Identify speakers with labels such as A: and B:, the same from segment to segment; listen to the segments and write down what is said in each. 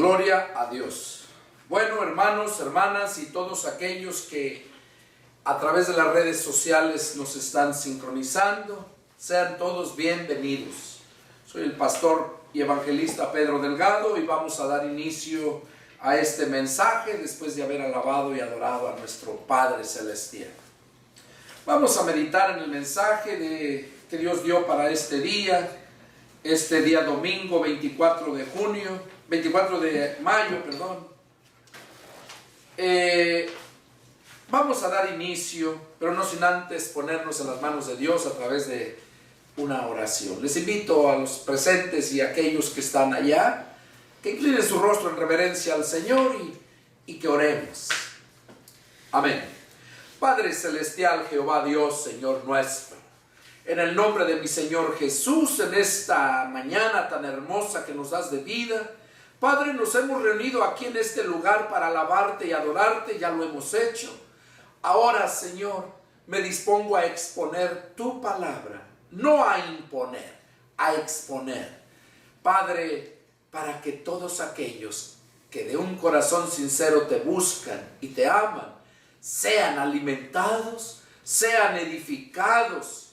A: Gloria a Dios. Bueno, hermanos, hermanas y todos aquellos que a través de las redes sociales nos están sincronizando, sean todos bienvenidos. Soy el pastor y evangelista Pedro Delgado y vamos a dar inicio a este mensaje después de haber alabado y adorado a nuestro Padre Celestial. Vamos a meditar en el mensaje que Dios dio para este día domingo 24 de mayo, vamos a dar inicio, pero no sin antes ponernos en las manos de Dios a través de una oración. Les invito a los presentes y a aquellos que están allá, que inclinen su rostro en reverencia al Señor y que oremos. Amén. Padre Celestial, Jehová Dios, Señor nuestro, en el nombre de mi Señor Jesús, en esta mañana tan hermosa que nos das de vida, Padre, nos hemos reunido aquí en este lugar para alabarte y adorarte, ya lo hemos hecho. Ahora, Señor, me dispongo a exponer tu palabra, no a imponer, a exponer. Padre, para que todos aquellos que de un corazón sincero te buscan y te aman, sean alimentados, sean edificados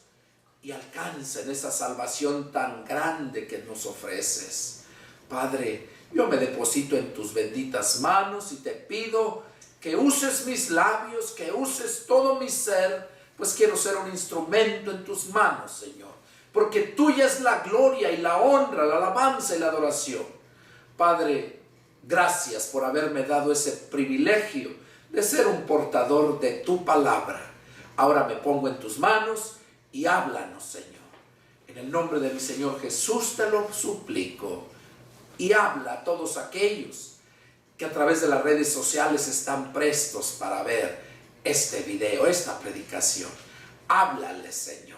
A: y alcancen esa salvación tan grande que nos ofreces. Padre, yo me deposito en tus benditas manos y te pido que uses mis labios, que uses todo mi ser, pues quiero ser un instrumento en tus manos, Señor, porque tuya es la gloria y la honra, la alabanza y la adoración. Padre, gracias por haberme dado ese privilegio de ser un portador de tu palabra. Ahora me pongo en tus manos y háblanos, Señor. En el nombre de mi Señor Jesús te lo suplico. Y habla a todos aquellos que a través de las redes sociales están prestos para ver este video, esta predicación. Háblale, Señor.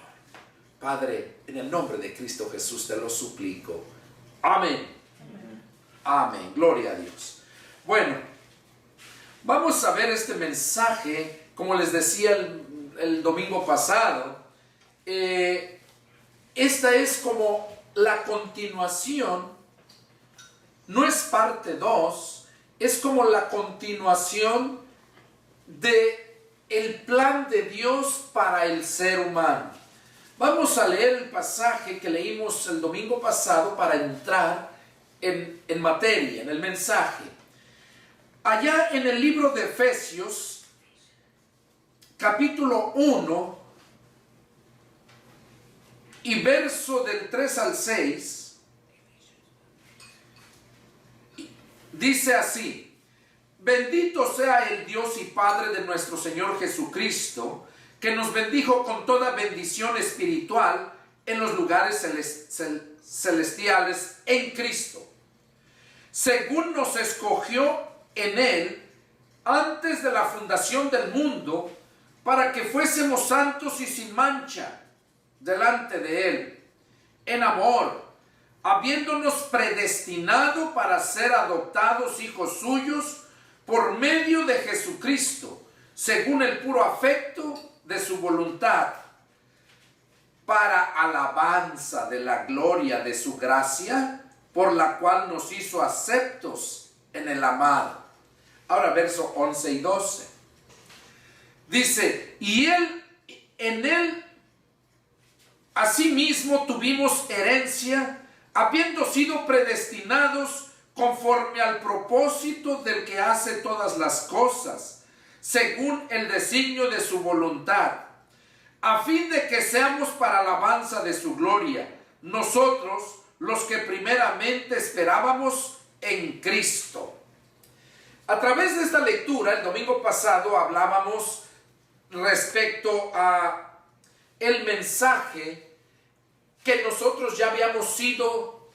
A: Padre, en el nombre de Cristo Jesús te lo suplico. Amén. Amén. Gloria a Dios. Bueno, vamos a ver este mensaje, como les decía el domingo pasado. Esta es como la continuación. No es parte 2, es como la continuación de el plan de Dios para el ser humano. Vamos a leer el pasaje que leímos el domingo pasado para entrar en materia, en el mensaje. Allá en el libro de Efesios, capítulo 1, y verso del 3 al 6, dice así: bendito sea el Dios y Padre de nuestro Señor Jesucristo, que nos bendijo con toda bendición espiritual en los lugares celestiales en Cristo, según nos escogió en Él antes de la fundación del mundo, para que fuésemos santos y sin mancha delante de Él, en amor, habiéndonos predestinado para ser adoptados hijos suyos por medio de Jesucristo, según el puro afecto de su voluntad, para alabanza de la gloria de su gracia, por la cual nos hizo aceptos en el amado. Ahora verso 11 y 12. Dice: y en él asimismo tuvimos herencia, habiendo sido predestinados conforme al propósito del que hace todas las cosas, según el designio de su voluntad, a fin de que seamos para alabanza de su gloria, nosotros los que primeramente esperábamos en Cristo. A través de esta lectura, el domingo pasado hablábamos respecto a el mensaje que nosotros ya habíamos sido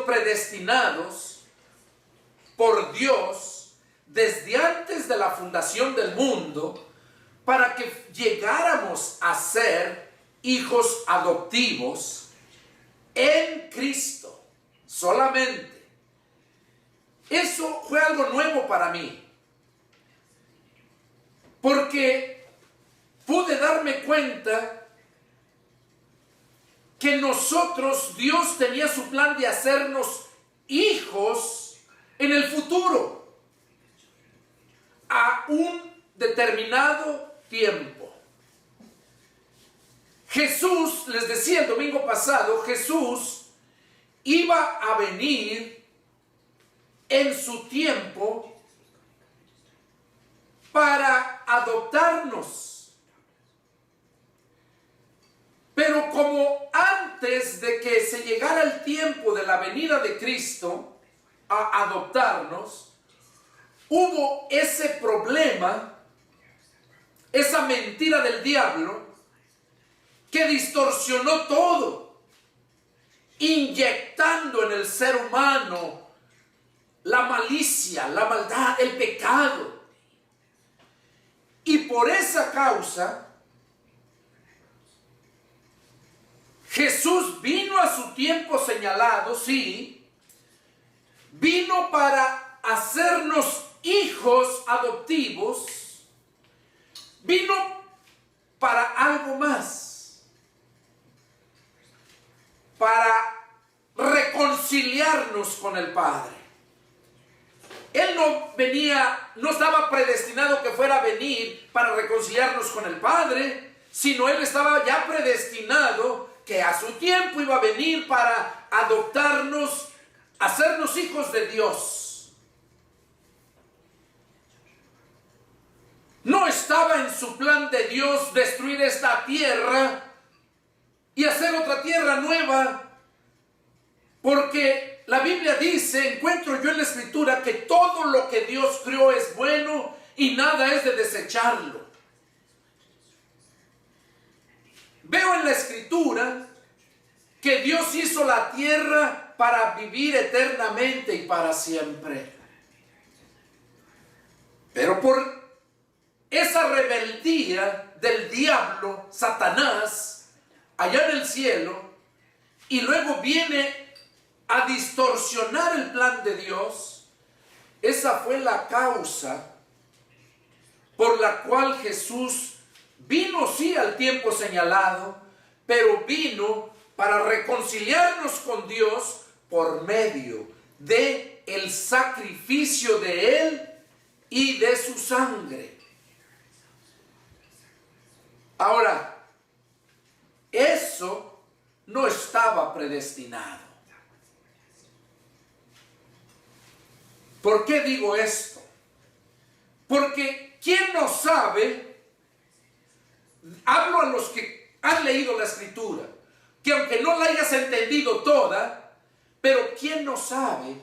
A: predestinados por Dios desde antes de la fundación del mundo, para que llegáramos a ser hijos adoptivos en Cristo solamente. Eso fue algo nuevo para mí, porque pude darme cuenta que nosotros, Dios tenía su plan de hacernos hijos en el futuro, a un determinado tiempo. Jesús, les decía el domingo pasado, Jesús iba a venir en su tiempo para adoptarnos. Pero como antes de que se llegara el tiempo de la venida de Cristo a adoptarnos, hubo ese problema, esa mentira del diablo, que distorsionó todo, inyectando en el ser humano la malicia, la maldad, el pecado. Y por esa causa, Jesús vino a su tiempo señalado, sí, vino para hacernos hijos adoptivos, vino para algo más, para reconciliarnos con el Padre. Él no estaba predestinado que fuera a venir para reconciliarnos con el Padre, sino Él estaba ya predestinado que a su tiempo iba a venir para adoptarnos, hacernos hijos de Dios. No estaba en su plan de Dios destruir esta tierra y hacer otra tierra nueva, porque la Biblia dice, encuentro yo en la Escritura, que todo lo que Dios creó es bueno y nada es de desecharlo. Veo en la Escritura que Dios hizo la tierra para vivir eternamente y para siempre. Pero por esa rebeldía del diablo, Satanás, allá en el cielo, y luego viene a distorsionar el plan de Dios, esa fue la causa por la cual Jesús vino sí al tiempo señalado, pero vino para reconciliarnos con Dios por medio de el sacrificio de Él y de su sangre. Ahora, eso no estaba predestinado. ¿Por qué digo esto? Porque ¿quién no sabe? Hablo a los que han leído la Escritura, que aunque no la hayas entendido toda, pero ¿quién no sabe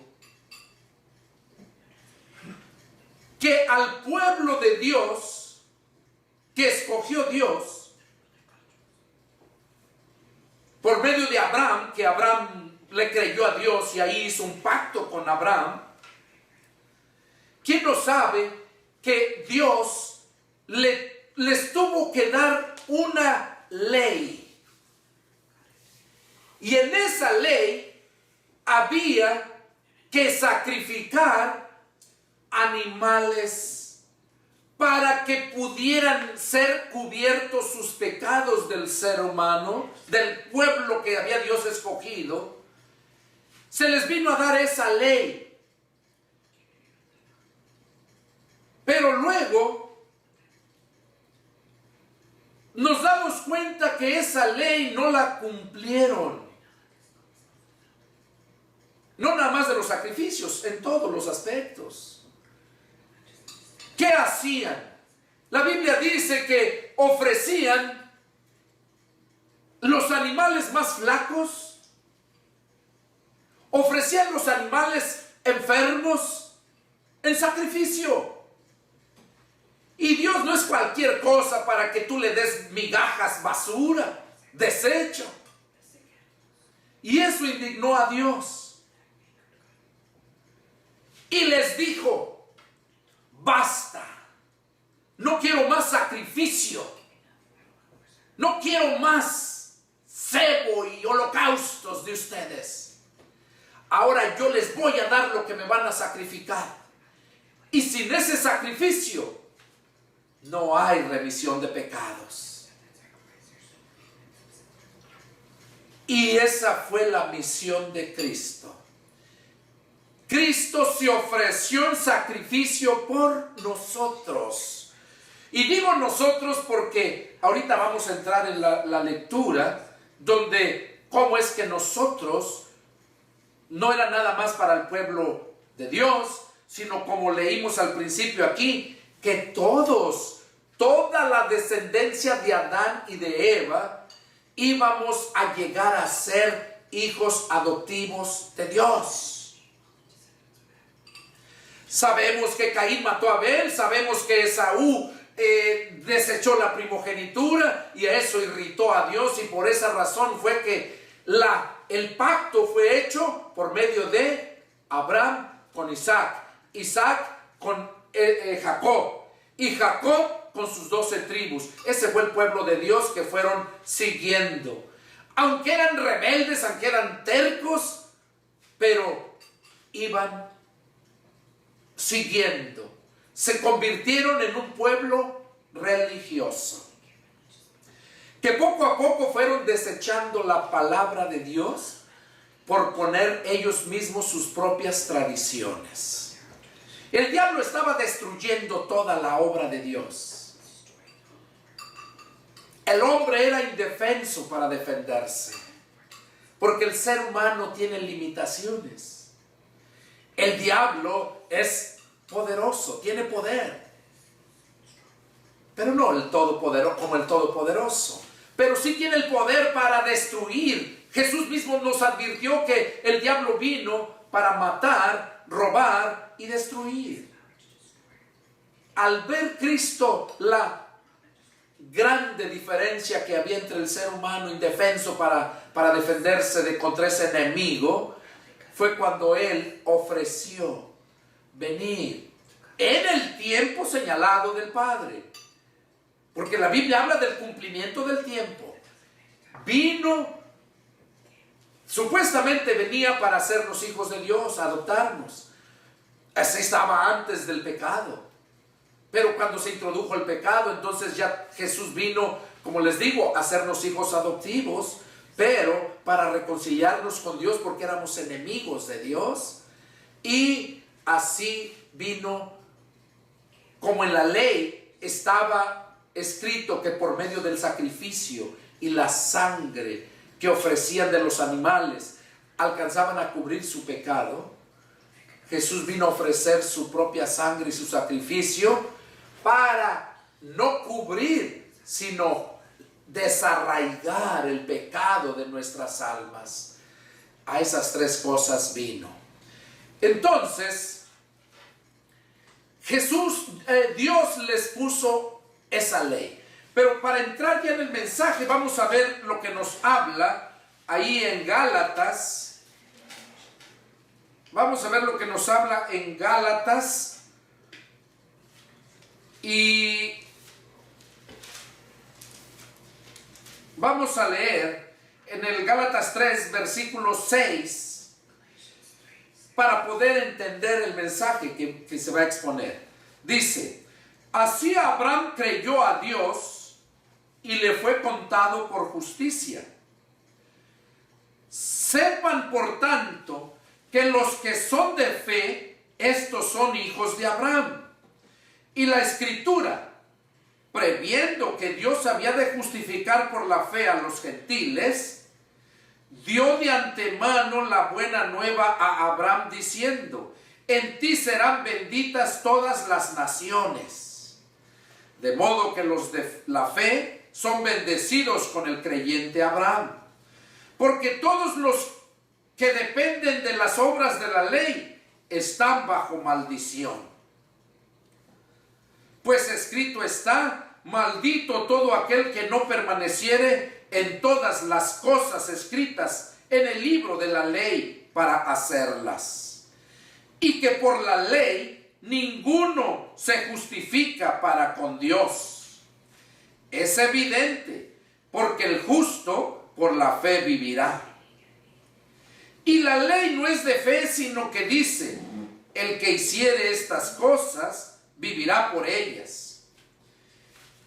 A: que al pueblo de Dios, que escogió Dios, por medio de Abraham, que Abraham le creyó a Dios y ahí hizo un pacto con Abraham, ¿quién no sabe que Dios les tuvo que dar una ley? Y en esa ley había que sacrificar animales para que pudieran ser cubiertos sus pecados del ser humano, del pueblo que había Dios escogido. Se les vino a dar esa ley. Pero luego nos damos cuenta que esa ley no la cumplieron. No nada más de los sacrificios, en todos los aspectos. ¿Qué hacían? La Biblia dice que ofrecían los animales más flacos, ofrecían los animales enfermos en sacrificio. Y Dios no es cualquier cosa para que tú le des migajas, basura, desecho. Y eso indignó a Dios. Y les dijo, basta, no quiero más sacrificio, no quiero más cebo y holocaustos de ustedes. Ahora yo les voy a dar lo que me van a sacrificar. Y sin ese sacrificio no hay remisión de pecados. Y esa fue la misión de Cristo. Cristo se ofreció en sacrificio por nosotros. Y digo nosotros porque ahorita vamos a entrar en la lectura, donde cómo es que nosotros no era nada más para el pueblo de Dios, sino como leímos al principio aquí, que toda la descendencia de Adán y de Eva, íbamos a llegar a ser hijos adoptivos de Dios. Sabemos que Caín mató a Abel, sabemos que Esaú desechó la primogenitura y eso irritó a Dios, y por esa razón fue que el pacto fue hecho por medio de Abraham con Isaac, Isaac con Jacob, y Jacob con sus 12 tribus. Ese fue el pueblo de Dios que fueron siguiendo. Aunque eran rebeldes, aunque eran tercos, pero iban siguiendo. Se convirtieron en un pueblo religioso, que poco a poco fueron desechando la palabra de Dios por poner ellos mismos sus propias tradiciones. El diablo estaba destruyendo toda la obra de Dios. El hombre era indefenso para defenderse, porque el ser humano tiene limitaciones. El diablo es poderoso, tiene poder, pero no el todopoderoso como el todopoderoso, pero sí tiene el poder para destruir. Jesús mismo nos advirtió que el diablo vino para matar, robar y destruir. Al ver Cristo la grande diferencia que había entre el ser humano indefenso para defenderse contra ese enemigo, fue cuando Él ofreció venir en el tiempo señalado del Padre. Porque la Biblia habla del cumplimiento del tiempo. Vino, supuestamente venía para hacernos hijos de Dios, adoptarnos. Así estaba antes del pecado. Pero cuando se introdujo el pecado, entonces ya Jesús vino, como les digo, a hacernos hijos adoptivos, pero para reconciliarnos con Dios porque éramos enemigos de Dios. Y así vino, como en la ley estaba escrito que por medio del sacrificio y la sangre que ofrecían de los animales alcanzaban a cubrir su pecado, Jesús vino a ofrecer su propia sangre y su sacrificio para no cubrir, sino desarraigar el pecado de nuestras almas. A esas tres cosas vino. Entonces, Dios les puso esa ley. Pero para entrar ya en el mensaje, vamos a ver lo que nos habla ahí en Gálatas. Vamos a ver lo que nos habla en Gálatas. Y vamos a leer en el Gálatas 3, versículo 6, para poder entender el mensaje que se va a exponer. Dice: así Abraham creyó a Dios y le fue contado por justicia. Sepan, por tanto, que los que son de fe, estos son hijos de Abraham. Y la Escritura, previendo que Dios había de justificar por la fe a los gentiles, dio de antemano la buena nueva a Abraham diciendo: en ti serán benditas todas las naciones. De modo que los de la fe son bendecidos con el creyente Abraham. Porque todos los que dependen de las obras de la ley están bajo maldición. Pues escrito está: maldito todo aquel que no permaneciere en todas las cosas escritas en el libro de la ley para hacerlas. Y que por la ley ninguno se justifica para con Dios. Es evidente, porque el justo por la fe vivirá. Y la ley no es de fe, sino que dice: el que hiciere estas cosas vivirá por ellas.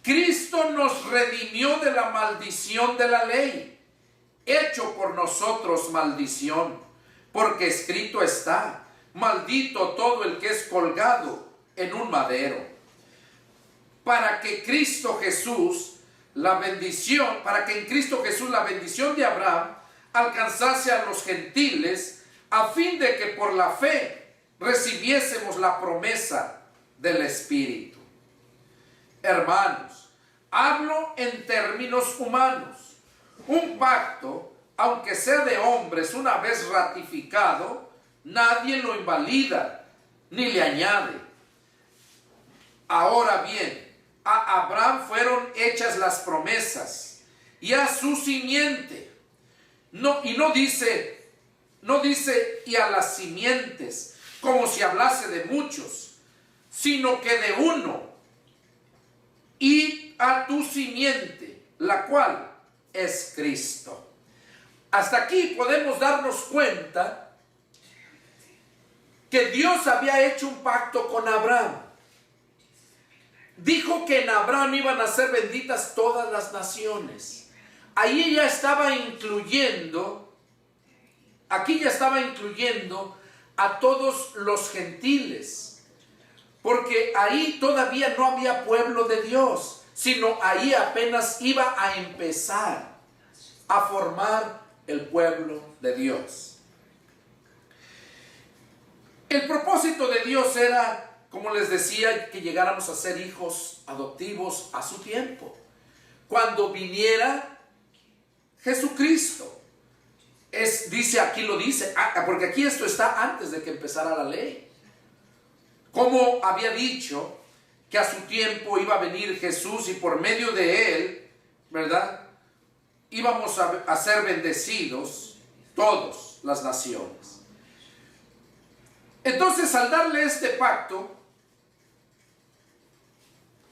A: Cristo nos redimió de la maldición de la ley, hecho por nosotros maldición, porque escrito está: maldito todo el que es colgado en un madero. Para que en Cristo Jesús la bendición de Abraham alcanzase a los gentiles, a fin de que por la fe recibiésemos la promesa del Espíritu. Hermanos, hablo en términos humanos. Un pacto, aunque sea de hombres, una vez ratificado, nadie lo invalida ni le añade. Ahora bien, a Abraham fueron hechas las promesas y a su simiente. No dice y a las simientes, como si hablase de muchos, sino que de uno, y a tu simiente, la cual es Cristo. Hasta aquí podemos darnos cuenta que Dios había hecho un pacto con Abraham. Dijo que en Abraham iban a ser benditas todas las naciones. Ahí ya estaba incluyendo, aquí ya estaba incluyendo a todos los gentiles, porque ahí todavía no había pueblo de Dios, sino ahí apenas iba a empezar a formar el pueblo de Dios. El propósito de Dios era, como les decía, que llegáramos a ser hijos adoptivos a su tiempo, cuando viniera Jesucristo. Dice, aquí lo dice, porque aquí esto está antes de que empezara la ley. Como había dicho que a su tiempo iba a venir Jesús y por medio de él, ¿verdad?, íbamos a ser bendecidos todas las naciones. Entonces, al darle este pacto,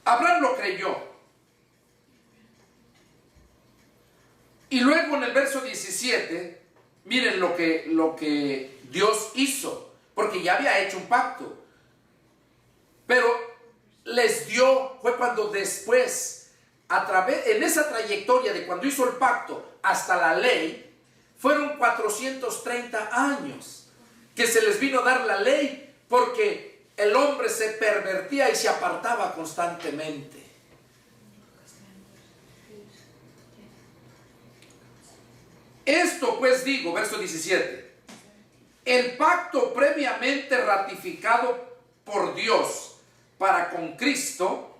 A: Abraham lo creyó. Y luego en el verso 17, miren lo que Dios hizo, porque ya había hecho un pacto. Pero les dio, fue cuando después, en esa trayectoria de cuando hizo el pacto hasta la ley, fueron 430 años que se les vino a dar la ley, porque el hombre se pervertía y se apartaba constantemente. Esto pues digo, verso 17, el pacto previamente ratificado por Dios para con Cristo,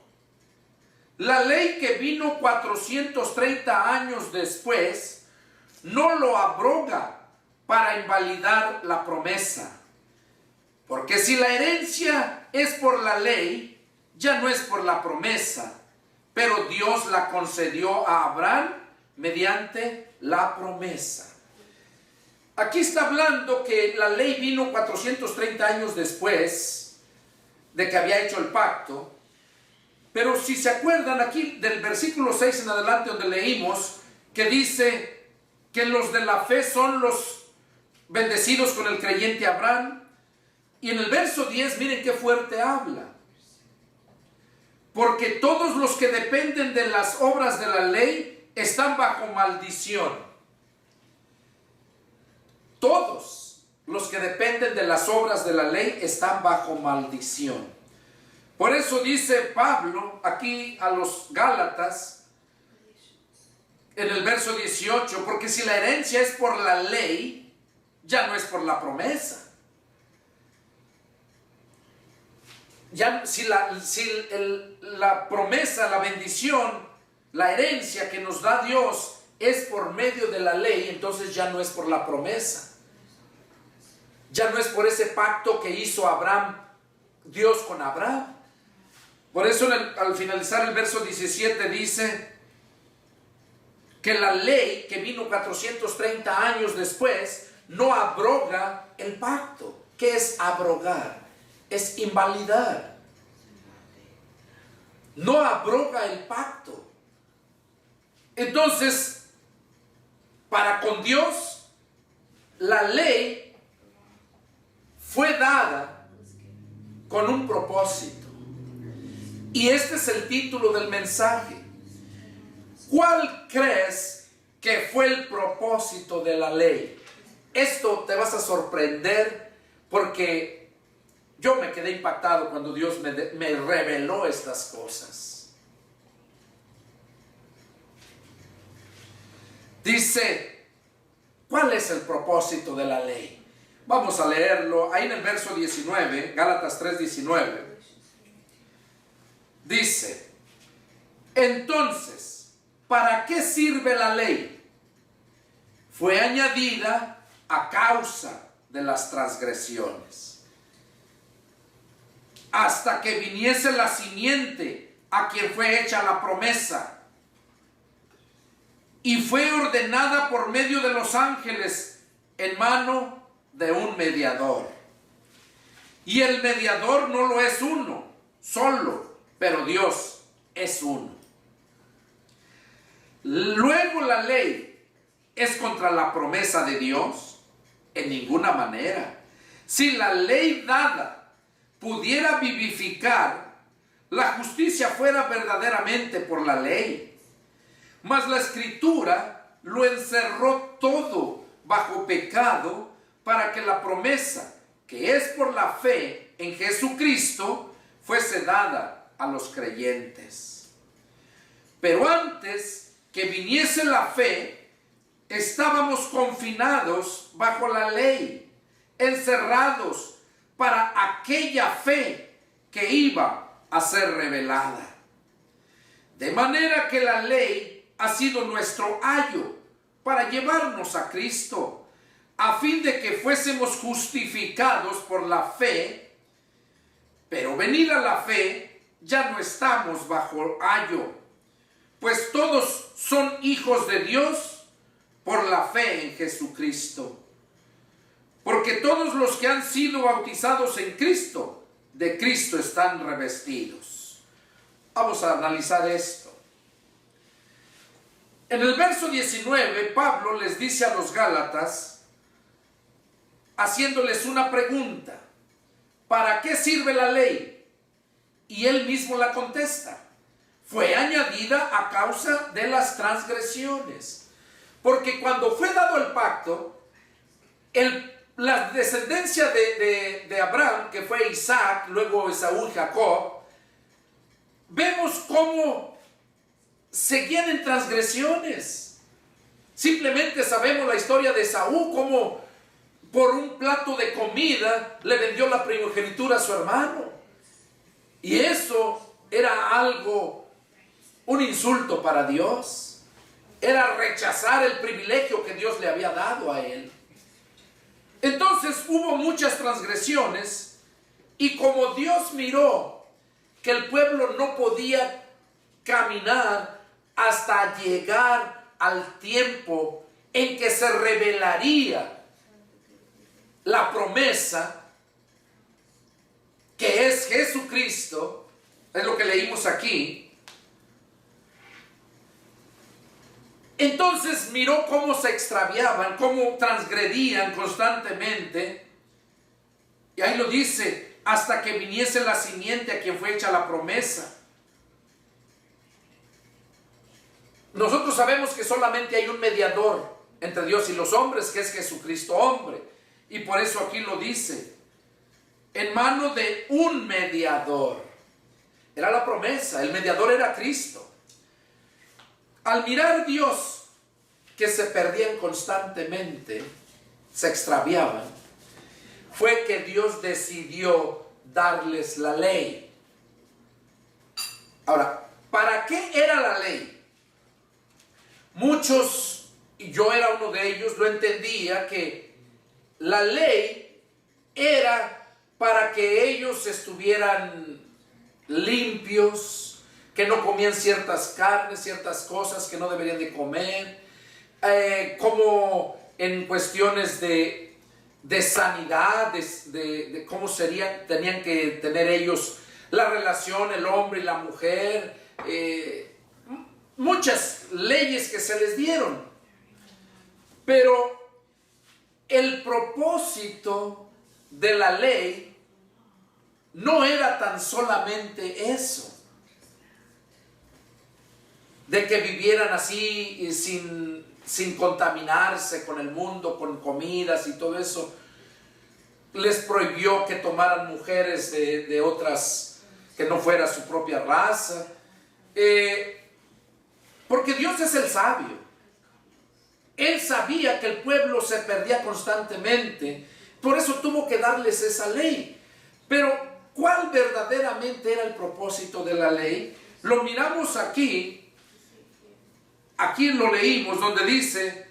A: la ley que vino 430 años después, no lo abroga para invalidar la promesa. Porque si la herencia es por la ley, ya no es por la promesa, pero Dios la concedió a Abraham mediante la promesa. Aquí está hablando que la ley vino 430 años después de que había hecho el pacto. Pero si se acuerdan aquí del versículo 6 en adelante, donde leímos que dice que los de la fe son los bendecidos con el creyente Abraham. Y en el verso 10, miren qué fuerte habla. Porque todos los que dependen de las obras de la ley están bajo maldición. Todos los que dependen de las obras de la ley están bajo maldición. Por eso dice Pablo aquí a los Gálatas, en el verso 18, porque si la herencia es por la ley, ya no es por la promesa. Ya, si la promesa, la bendición, la herencia que nos da Dios es por medio de la ley, entonces ya no es por la promesa. Ya no es por ese pacto que hizo Dios con Abraham. Por eso al finalizar el verso 17 dice que la ley que vino 430 años después no abroga el pacto. ¿Qué es abrogar? Es invalidar. No abroga el pacto. Entonces, para con Dios, la ley fue dada con un propósito. Y este es el título del mensaje. ¿Cuál crees que fue el propósito de la ley. Esto te vas a sorprender porque yo me quedé impactado cuando Dios me reveló estas cosas. Dice, ¿cuál es el propósito de la ley? Vamos a leerlo ahí en el verso 19, Gálatas 3:19. Dice, entonces, ¿para qué sirve la ley? Fue añadida a causa de las transgresiones, hasta que viniese la simiente a quien fue hecha la promesa, y fue ordenada por medio de los ángeles en mano de un mediador. Y el mediador no lo es uno solo, pero Dios es uno. Luego la ley es contra la promesa de Dios, en ninguna manera. Si la ley dada pudiera vivificar, la justicia fuera verdaderamente por la ley. Mas la Escritura lo encerró todo bajo pecado, para que la promesa, que es por la fe en Jesucristo, fuese dada a los creyentes. Pero antes que viniese la fe, estábamos confinados bajo la ley, encerrados para aquella fe que iba a ser revelada. De manera que la ley ha sido nuestro ayo para llevarnos a Cristo, a fin de que fuésemos justificados por la fe. Pero venida la fe, ya no estamos bajo ayo, pues todos son hijos de Dios por la fe en Jesucristo. Porque todos los que han sido bautizados en Cristo, de Cristo están revestidos. Vamos a analizar esto. En el verso 19, Pablo les dice a los Gálatas, haciéndoles una pregunta: ¿para qué sirve la ley? Y él mismo la contesta: fue añadida a causa de las transgresiones. Porque cuando fue dado el pacto, la descendencia de Abraham, que fue Isaac, luego Esaú y Jacob, vemos cómo seguían en transgresiones. Simplemente sabemos la historia de Esaú, cómo por un plato de comida le vendió la primogenitura a su hermano. Y eso era algo, un insulto para Dios. Era rechazar el privilegio que Dios le había dado a él. Entonces hubo muchas transgresiones, y como Dios miró que el pueblo no podía caminar hasta llegar al tiempo en que se revelaría la promesa, que es Jesucristo, es lo que leímos aquí. Entonces miró cómo se extraviaban, cómo transgredían constantemente, y ahí lo dice: hasta que viniese la simiente a quien fue hecha la promesa. Nosotros sabemos que solamente hay un mediador entre Dios y los hombres, que es Jesucristo hombre, y por eso aquí lo dice: en mano de un mediador. Era la promesa, el mediador era Cristo. Al mirar Dios que se perdían constantemente, se extraviaban, fue que Dios decidió darles la ley. Ahora, ¿para qué era la ley? Muchos, y yo era uno de ellos, lo entendía que la ley era para que ellos estuvieran limpios, que no comían ciertas carnes, ciertas cosas que no deberían de comer, como en cuestiones de sanidad, de cómo tenían que tener ellos la relación, el hombre y la mujer, muchas leyes que se les dieron. Pero el propósito de la ley no era tan solamente eso, de que vivieran así sin sin contaminarse con el mundo, con comidas y todo eso. Les prohibió que tomaran mujeres de otras, que no fuera su propia raza. Porque Dios es el sabio. Él sabía que el pueblo se perdía constantemente. Por eso tuvo que darles esa ley. Pero ¿cuál verdaderamente era el propósito de la ley? Lo miramos aquí. Aquí lo leímos donde dice,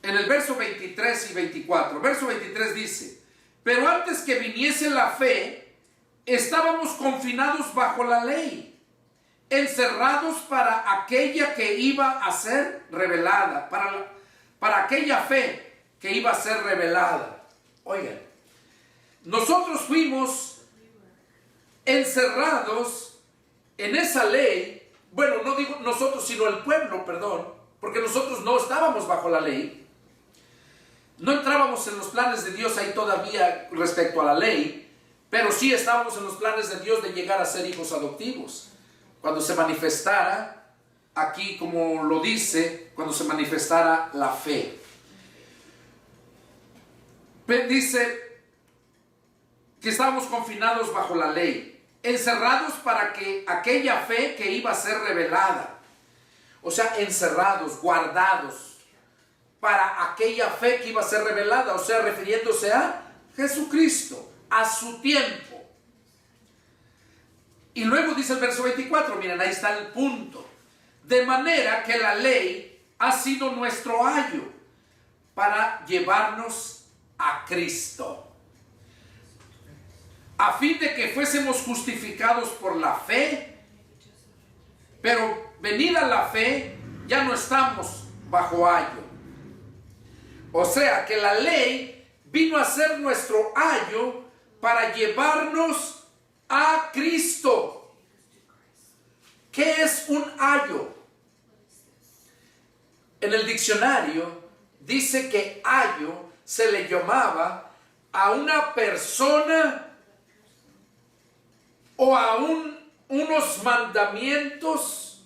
A: en el verso 23 y 24. Verso 23 dice, pero antes que viniese la fe, estábamos confinados bajo la ley, encerrados para aquella que iba a ser revelada, para aquella fe que iba a ser revelada. Oigan, nosotros fuimos encerrados en esa ley. Bueno, no digo nosotros, sino el pueblo, perdón, porque nosotros no estábamos bajo la ley. No entrábamos en los planes de Dios ahí todavía respecto a la ley, pero sí estábamos en los planes de Dios de llegar a ser hijos adoptivos. Cuando se manifestara, aquí como lo dice, cuando se manifestara la fe. Dice que estábamos confinados bajo la ley, encerrados para que aquella fe que iba a ser revelada, o sea, encerrados, guardados, para aquella fe que iba a ser revelada, o sea, refiriéndose a Jesucristo, a su tiempo. Y luego dice el verso 24, miren, ahí está el punto. De manera que la ley ha sido nuestro ayo para llevarnos a Cristo, a fin de que fuésemos justificados por la fe. Pero venida la fe, ya no estamos bajo ayo. O sea que la ley vino a ser nuestro ayo para llevarnos a Cristo. ¿Qué es un ayo? En el diccionario dice que ayo se le llamaba a una persona o a unos mandamientos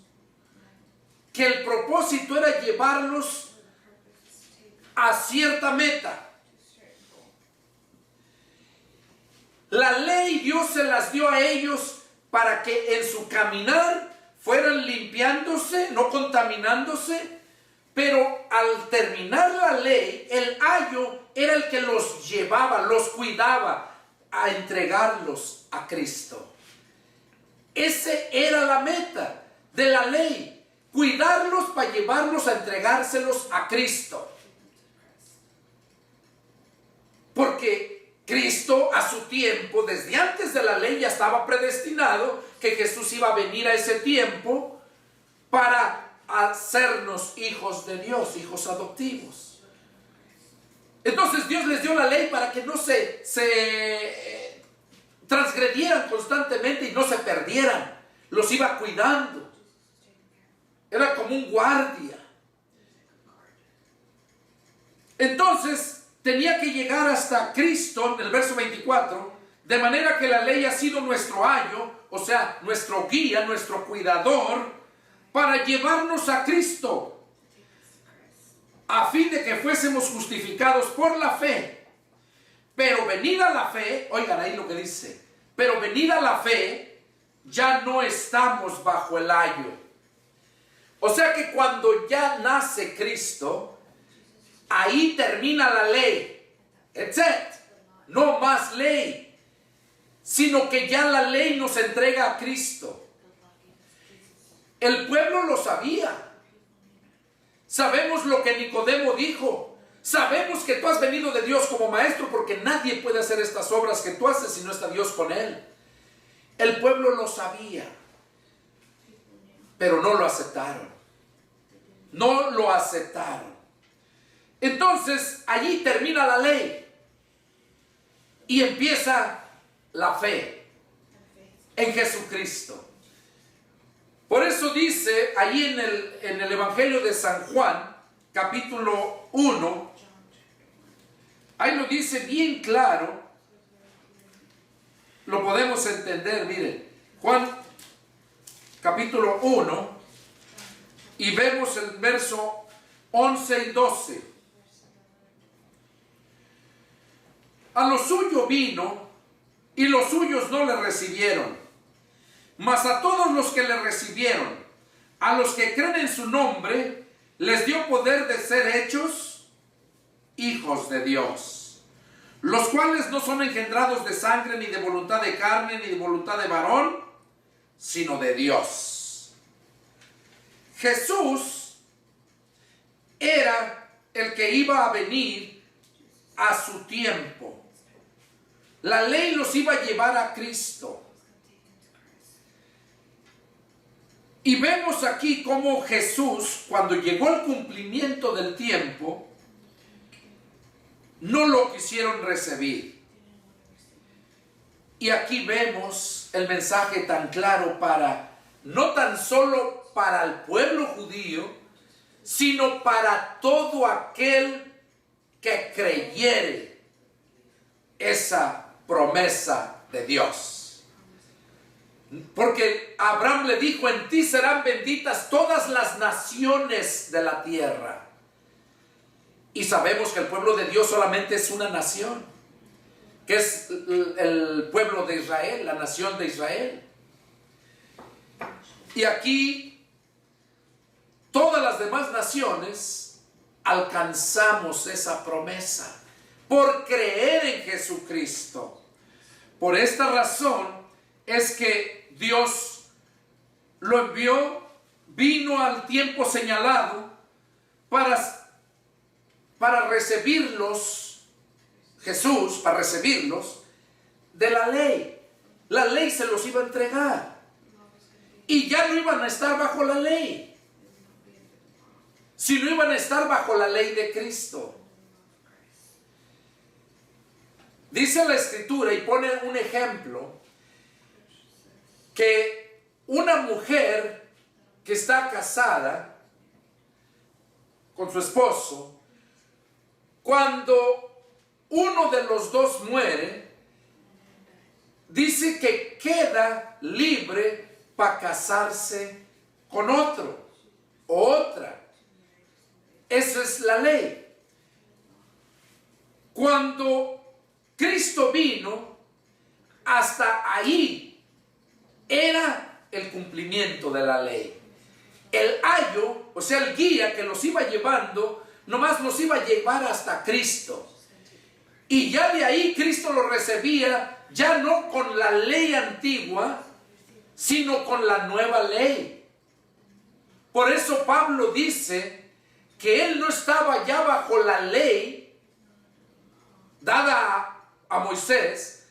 A: que el propósito era llevarlos a cierta meta. La ley Dios se las dio a ellos para que en su caminar fueran limpiándose, no contaminándose, pero al terminar la ley, el ayo era el que los llevaba, los cuidaba a entregarlos a Cristo. Ese era la meta de la ley, cuidarlos para llevarlos a entregárselos a Cristo. Porque Cristo a su tiempo, desde antes de la ley, ya estaba predestinado que Jesús iba a venir a ese tiempo para hacernos hijos de Dios, hijos adoptivos. Entonces Dios les dio la ley para que no se transgredieran constantemente y no se perdieran. Los iba cuidando. Era como un guardia. Entonces tenía que llegar hasta Cristo, en el verso 24, de manera que la ley ha sido nuestro ayo, o sea, nuestro guía, nuestro cuidador, para llevarnos a Cristo, a fin de que fuésemos justificados por la fe. Pero venida la fe, oigan ahí lo que dice, pero venida la fe, ya no estamos bajo el ayo. O sea que cuando ya nace Cristo, ahí termina la ley. That's it. No más ley, sino que ya la ley nos entrega a Cristo. El pueblo lo sabía. Sabemos lo que Nicodemo dijo. Sabemos que tú has venido de Dios como maestro, porque nadie puede hacer estas obras que tú haces si no está Dios con él. El pueblo lo sabía, pero no lo aceptaron. No lo aceptaron. Entonces, allí termina la ley y empieza la fe en Jesucristo. Por eso dice allí en el Evangelio de San Juan, capítulo 1, ahí lo dice bien claro, lo podemos entender, miren, Juan capítulo 1, Y vemos el verso 11 y 12. A lo suyo vino y los suyos no le recibieron. Mas a todos los que le recibieron, a los que creen en su nombre, les dio poder de ser hechos hijos de Dios, los cuales no son engendrados de sangre, ni de voluntad de carne, ni de voluntad de varón, sino de Dios. Jesús era el que iba a venir a su tiempo. La ley los iba a llevar a Cristo. Y vemos aquí cómo Jesús, cuando llegó al cumplimiento del tiempo, no lo quisieron recibir. Y aquí vemos el mensaje tan claro no tan solo para el pueblo judío, sino para todo aquel que creyere esa promesa de Dios. Porque Abraham le dijo: en ti serán benditas todas las naciones de la tierra. Y sabemos que el pueblo de Dios solamente es una nación, que es el pueblo de Israel, la nación de Israel. Y aquí todas las demás naciones alcanzamos esa promesa por creer en Jesucristo. Por esta razón es que Dios lo envió, vino al tiempo señalado para recibirlos, Jesús, para recibirlos de la ley. La ley se los iba a entregar y ya no iban a estar bajo la ley, sino iban a estar bajo la ley de Cristo. Dice la Escritura, y pone un ejemplo, que una mujer que está casada con su esposo, cuando uno de los dos muere, dice que queda libre para casarse con otro o otra. Esa es la ley. Cuando Cristo vino, hasta ahí era el cumplimiento de la ley. El ayo, o sea, el guía que los iba llevando, nomás los iba a llevar hasta Cristo. Y ya de ahí Cristo los recibía, ya no con la ley antigua, sino con la nueva ley. Por eso Pablo dice que él no estaba ya bajo la ley dada a Moisés,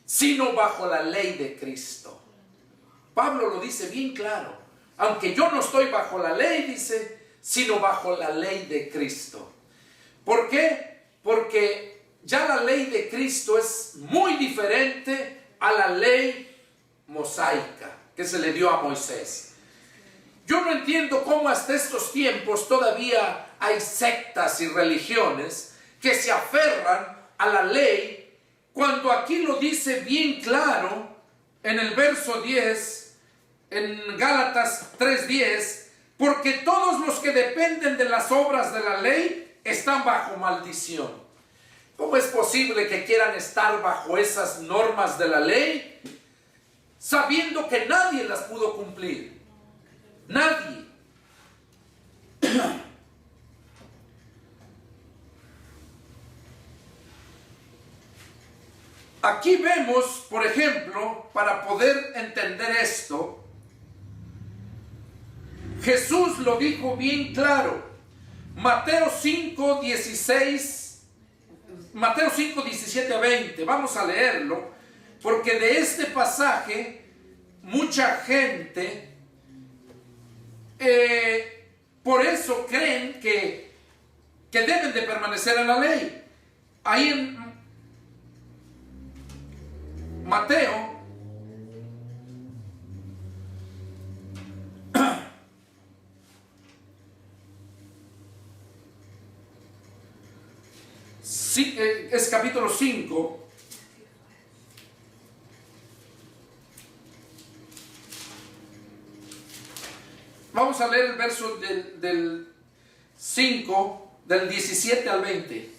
A: sino bajo la ley de Cristo. Pablo lo dice bien claro. Aunque yo no estoy bajo la ley, dice, sino bajo la ley de Cristo. ¿Por qué? Porque ya la ley de Cristo es muy diferente a la ley mosaica que se le dio a Moisés. Yo no entiendo cómo hasta estos tiempos todavía hay sectas y religiones que se aferran a la ley, cuando aquí lo dice bien claro en el verso 10, en Gálatas 3:10, porque todos los que dependen de las obras de la ley están bajo maldición. ¿Cómo es posible que quieran estar bajo esas normas de la ley, sabiendo que nadie las pudo cumplir? Nadie. Aquí vemos, por ejemplo, para poder entender esto, Jesús lo dijo bien claro. Mateo 5, 17 a 20. Vamos a leerlo, porque de este pasaje mucha gente por eso creen que deben de permanecer en la ley. Ahí en Mateo es capítulo 5, Vamos a leer el verso del 5, del 17 al 20.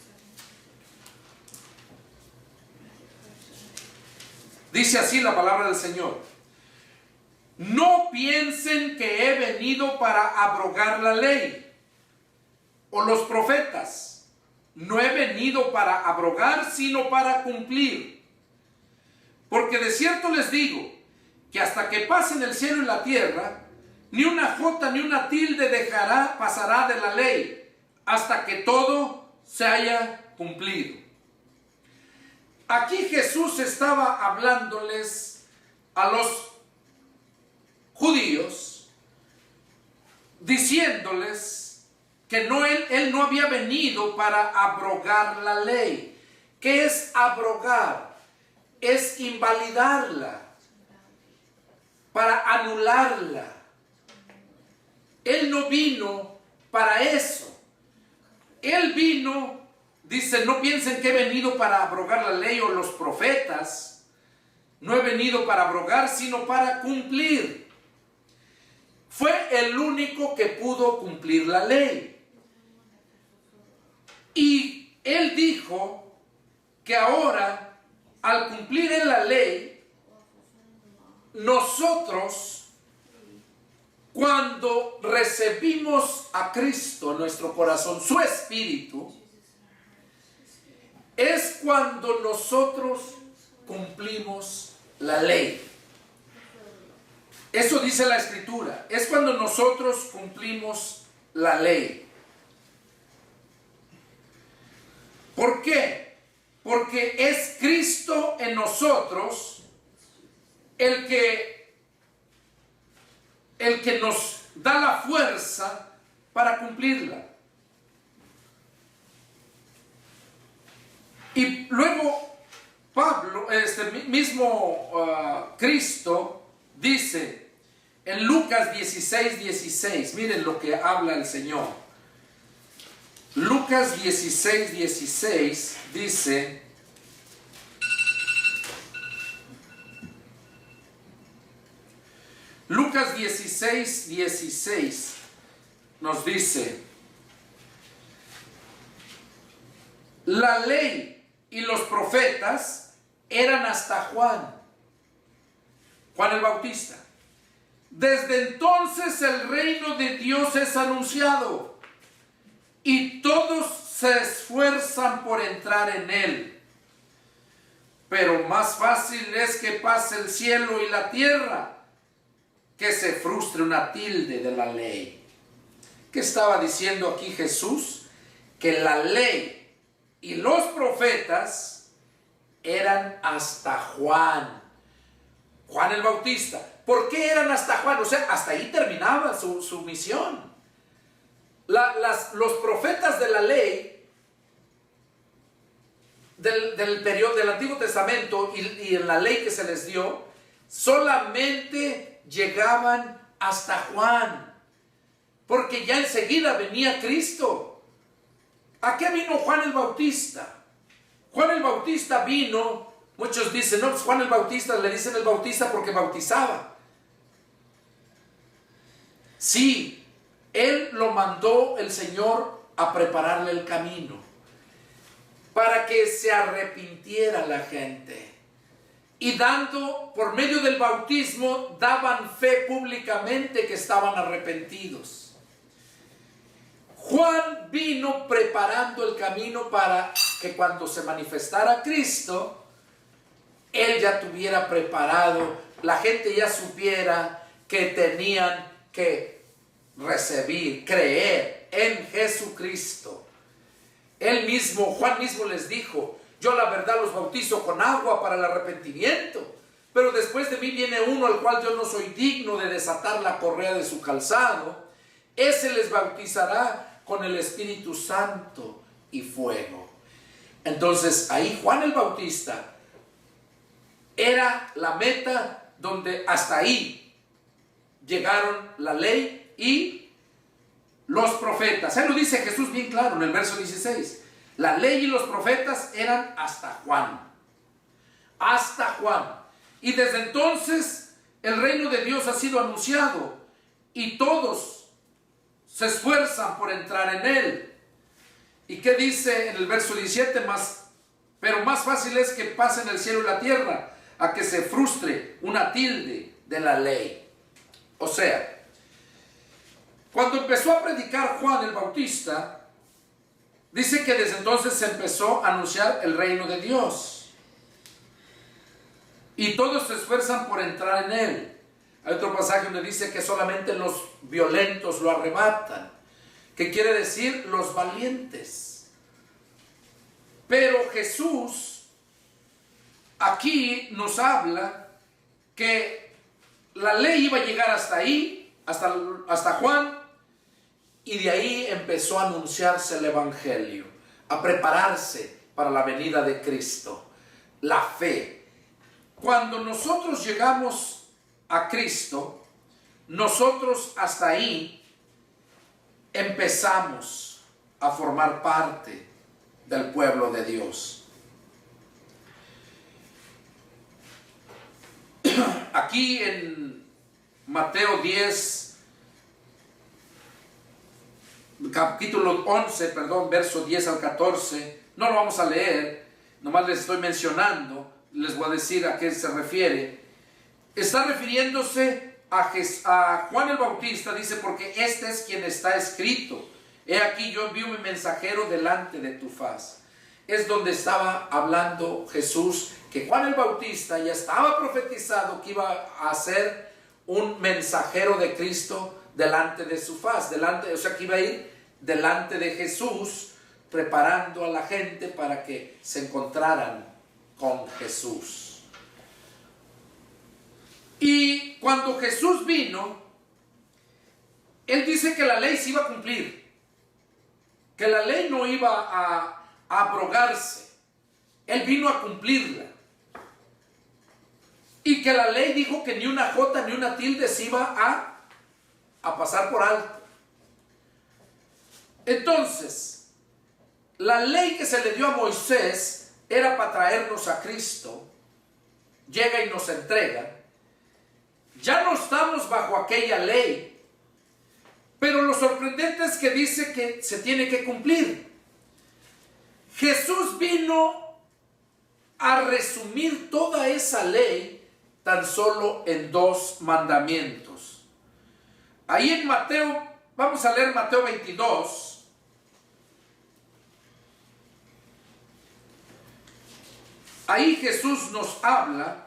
A: Dice así la palabra del Señor: no piensen que he venido para abrogar la ley o los profetas. No he venido para abrogar, sino para cumplir. Porque de cierto les digo, que hasta que pasen el cielo y la tierra, ni una jota ni una tilde pasará de la ley, hasta que todo se haya cumplido. Aquí Jesús estaba hablándoles a los judíos, diciéndoles que él no había venido para abrogar la ley. ¿Qué es abrogar? Es invalidarla, para anularla. Él no vino para eso. Él vino, dice, no piensen que he venido para abrogar la ley o los profetas. No he venido para abrogar, sino para cumplir. Fue el único que pudo cumplir la ley. Y él dijo que ahora, al cumplir en la ley, nosotros, cuando recibimos a Cristo en nuestro corazón, su Espíritu, es cuando nosotros cumplimos la ley. Eso dice la Escritura. Es cuando nosotros cumplimos la ley. ¿Por qué? Porque es Cristo en nosotros el que nos da la fuerza para cumplirla. Y luego Pablo, Cristo dice en Lucas 16:16, miren lo que habla el Señor. Lucas 16:16 dice: Lucas 16:16 nos dice: la ley y los profetas eran hasta Juan el Bautista. Desde entonces el reino de Dios es anunciado y todos se esfuerzan por entrar en él. Pero más fácil es que pase el cielo y la tierra que se frustre una tilde de la ley. ¿Qué estaba diciendo aquí Jesús? Que la ley y los profetas eran hasta Juan el Bautista. ¿Por qué eran hasta Juan? O sea, hasta ahí terminaba su misión. Los profetas de la ley del periodo del Antiguo Testamento y en la ley que se les dio, solamente llegaban hasta Juan, porque ya enseguida venía Cristo. ¿A qué vino Juan el Bautista? Juan el Bautista vino, muchos dicen, no, pues Juan el Bautista, le dicen el Bautista porque bautizaba. Sí, él lo mandó el Señor a prepararle el camino, para que se arrepintiera la gente. Y por medio del bautismo, daban fe públicamente que estaban arrepentidos. Juan vino preparando el camino para que cuando se manifestara Cristo, él ya tuviera preparado, la gente ya supiera que tenían que recibir, creer en Jesucristo. Juan mismo les dijo: yo la verdad los bautizo con agua para el arrepentimiento, pero después de mí viene uno al cual yo no soy digno de desatar la correa de su calzado. Ese les bautizará con el Espíritu Santo y fuego. Entonces ahí Juan el Bautista era la meta donde hasta ahí llegaron la ley y los profetas. Ahí lo dice Jesús bien claro en el verso 16. La ley y los profetas eran hasta Juan. Hasta Juan. Y desde entonces el reino de Dios ha sido anunciado y todos se esfuerzan por entrar en él. ¿Y qué dice en el verso 17? Pero más fácil es que pasen el cielo y la tierra a que se frustre una tilde de la ley. O sea, cuando empezó a predicar Juan el Bautista, dice que desde entonces se empezó a anunciar el reino de Dios. Y todos se esfuerzan por entrar en él. Hay otro pasaje donde dice que solamente los violentos lo arrebatan. ¿Qué quiere decir? Los valientes. Pero Jesús aquí nos habla que la ley iba a llegar hasta ahí, hasta Juan, y de ahí empezó a anunciarse el evangelio, a prepararse para la venida de Cristo, la fe. Cuando nosotros llegamos a Cristo, nosotros hasta ahí empezamos a formar parte del pueblo de Dios. Aquí en Mateo 10, capítulo 11, verso 10 al 14, no lo vamos a leer, nomás les estoy mencionando, les voy a decir a qué se refiere. Está refiriéndose a Juan el Bautista, dice, porque este es quien está escrito: he aquí yo envío mi mensajero delante de tu faz. Es donde estaba hablando Jesús, que Juan el Bautista ya estaba profetizado que iba a ser un mensajero de Cristo delante de su faz, o sea que iba a ir delante de Jesús, preparando a la gente para que se encontraran con Jesús. Y cuando Jesús vino, él dice que la ley se iba a cumplir, que la ley no iba a abrogarse, él vino a cumplirla, y que la ley dijo que ni una jota ni una tilde se iba a pasar por alto. Entonces, la ley que se le dio a Moisés era para traernos a Cristo. Llega y nos entrega. Ya no estamos bajo aquella ley, pero lo sorprendente es que dice que se tiene que cumplir. Jesús vino a resumir toda esa ley tan solo en 2 mandamientos. Ahí en Mateo, vamos a leer Mateo 22. Ahí Jesús nos habla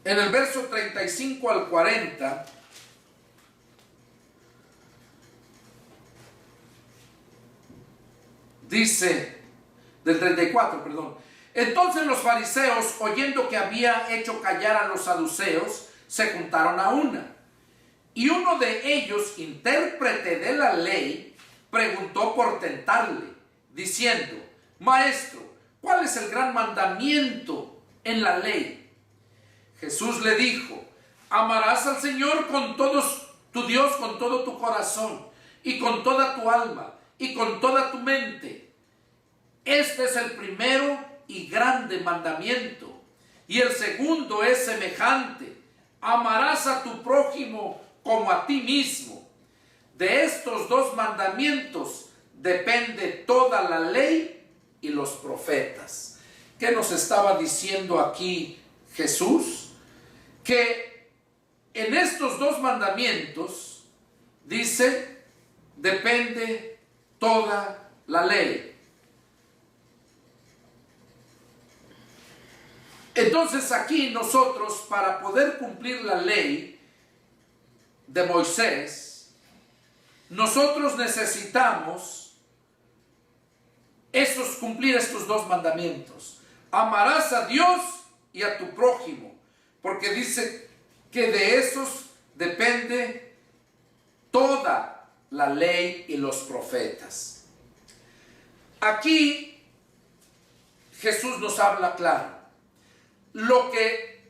A: en el verso 35 al 40. Dice, del 34, perdón. Entonces los fariseos, oyendo que había hecho callar a los saduceos, se juntaron a una. Y uno de ellos, intérprete de la ley, preguntó por tentarle, diciendo: Maestro, ¿cuál es el gran mandamiento en la ley? Jesús le dijo: amarás al Señor con tu Dios con todo tu corazón, y con toda tu alma, y con toda tu mente. Este es el primero y grande mandamiento. Y el segundo es semejante: amarás a tu prójimo como a ti mismo. De estos 2 mandamientos depende toda la ley y los profetas. ¿Qué nos estaba diciendo aquí Jesús? Que en estos 2 mandamientos, dice, depende toda la ley. Entonces aquí nosotros, para poder cumplir la ley de Moisés, nosotros necesitamos cumplir estos 2 mandamientos. Amarás a Dios y a tu prójimo, porque dice que de esos depende toda la ley y los profetas. Aquí Jesús nos habla claro. Lo que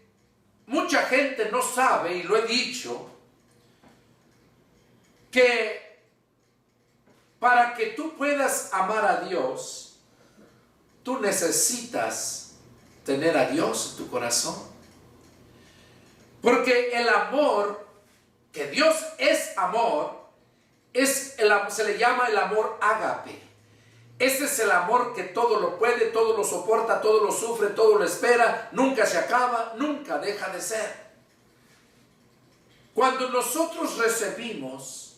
A: mucha gente no sabe, y lo he dicho, que para que tú puedas amar a Dios, tú necesitas tener a Dios en tu corazón. Porque el amor, que Dios es amor, se le llama el amor ágape. Ese es el amor que todo lo puede, todo lo soporta, todo lo sufre, todo lo espera, nunca se acaba, nunca deja de ser. Cuando nosotros recibimos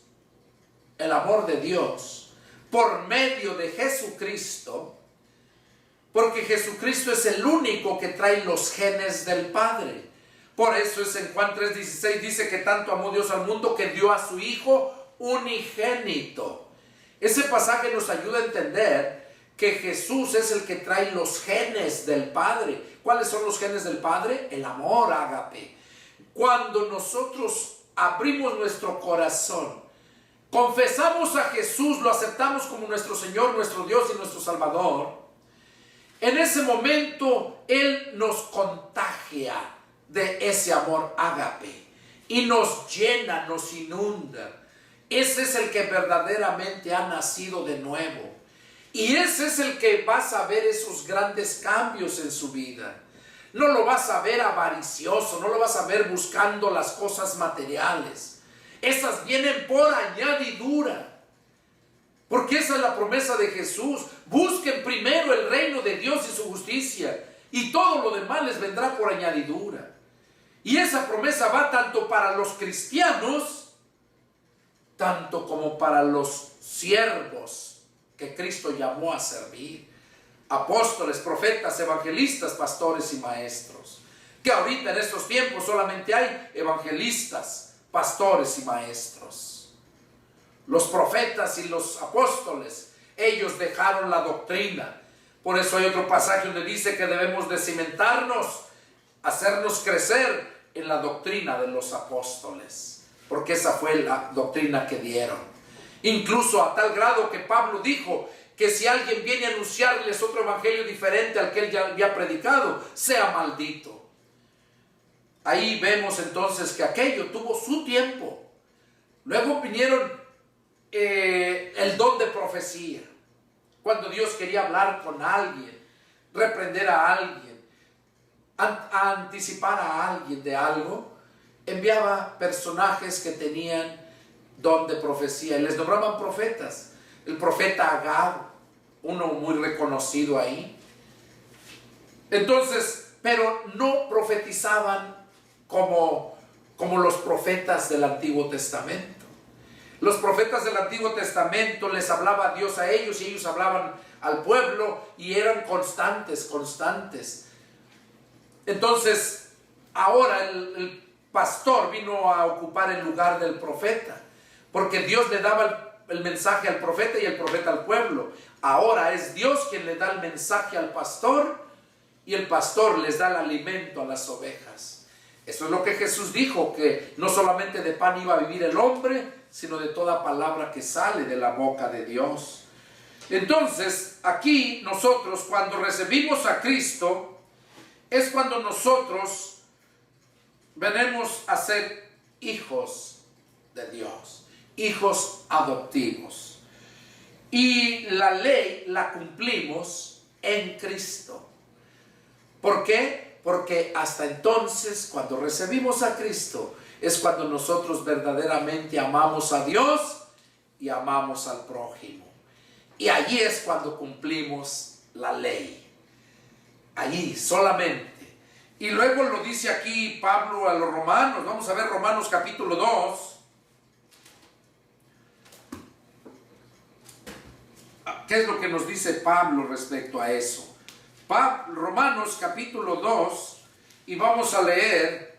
A: el amor de Dios por medio de Jesucristo, porque Jesucristo es el único que trae los genes del Padre. Por eso es en Juan 3:16 dice que tanto amó Dios al mundo que dio a su Hijo unigénito. Ese pasaje nos ayuda a entender que Jesús es el que trae los genes del Padre. ¿Cuáles son los genes del Padre? El amor ágape. Cuando nosotros abrimos nuestro corazón, confesamos a Jesús, lo aceptamos como nuestro Señor, nuestro Dios y nuestro Salvador, en ese momento Él nos contagia de ese amor ágape y nos llena, nos inunda. Ese es el que verdaderamente ha nacido de nuevo. Y ese es el que vas a ver esos grandes cambios en su vida. No lo vas a ver avaricioso, no lo vas a ver buscando las cosas materiales. Esas vienen por añadidura. Porque esa es la promesa de Jesús. Busquen primero el reino de Dios y su justicia, y todo lo demás les vendrá por añadidura. Y esa promesa va tanto para los cristianos, tanto como para los siervos que Cristo llamó a servir. Apóstoles, profetas, evangelistas, pastores y maestros. Que ahorita en estos tiempos solamente hay evangelistas, pastores y maestros. Los profetas y los apóstoles, ellos dejaron la doctrina. Por eso hay otro pasaje donde dice que debemos de cimentarnos, hacernos crecer en la doctrina de los apóstoles. Porque esa fue la doctrina que dieron. Incluso a tal grado que Pablo dijo que si alguien viene a anunciarles otro evangelio diferente al que él ya había predicado, sea maldito. Ahí vemos entonces que aquello tuvo su tiempo. Luego vinieron el don de profecía. Cuando Dios quería hablar con alguien, reprender a alguien, anticipar a alguien de algo, enviaba personajes que tenían don de profecía y les nombraban profetas. El profeta Agabo, uno muy reconocido ahí. Entonces, pero no profetizaban como los profetas del Antiguo Testamento. Los profetas del Antiguo Testamento les hablaba Dios a ellos y ellos hablaban al pueblo y eran constantes. Entonces, ahora el pastor vino a ocupar el lugar del profeta, porque Dios le daba el mensaje al profeta y el profeta al pueblo. Ahora es Dios quien le da el mensaje al pastor y el pastor les da el alimento a las ovejas. Eso es lo que Jesús dijo, que no solamente de pan iba a vivir el hombre, sino de toda palabra que sale de la boca de Dios. Entonces, aquí nosotros cuando recibimos a Cristo, es cuando nosotros venimos a ser hijos de Dios, hijos adoptivos. Y la ley la cumplimos en Cristo. ¿Por qué? Porque hasta entonces, cuando recibimos a Cristo, es cuando nosotros verdaderamente amamos a Dios y amamos al prójimo. Y allí es cuando cumplimos la ley. Allí solamente. Y luego lo dice aquí Pablo a los romanos. Vamos a ver Romanos capítulo 2. ¿Qué es lo que nos dice Pablo respecto a eso? Romanos capítulo 2, y vamos a leer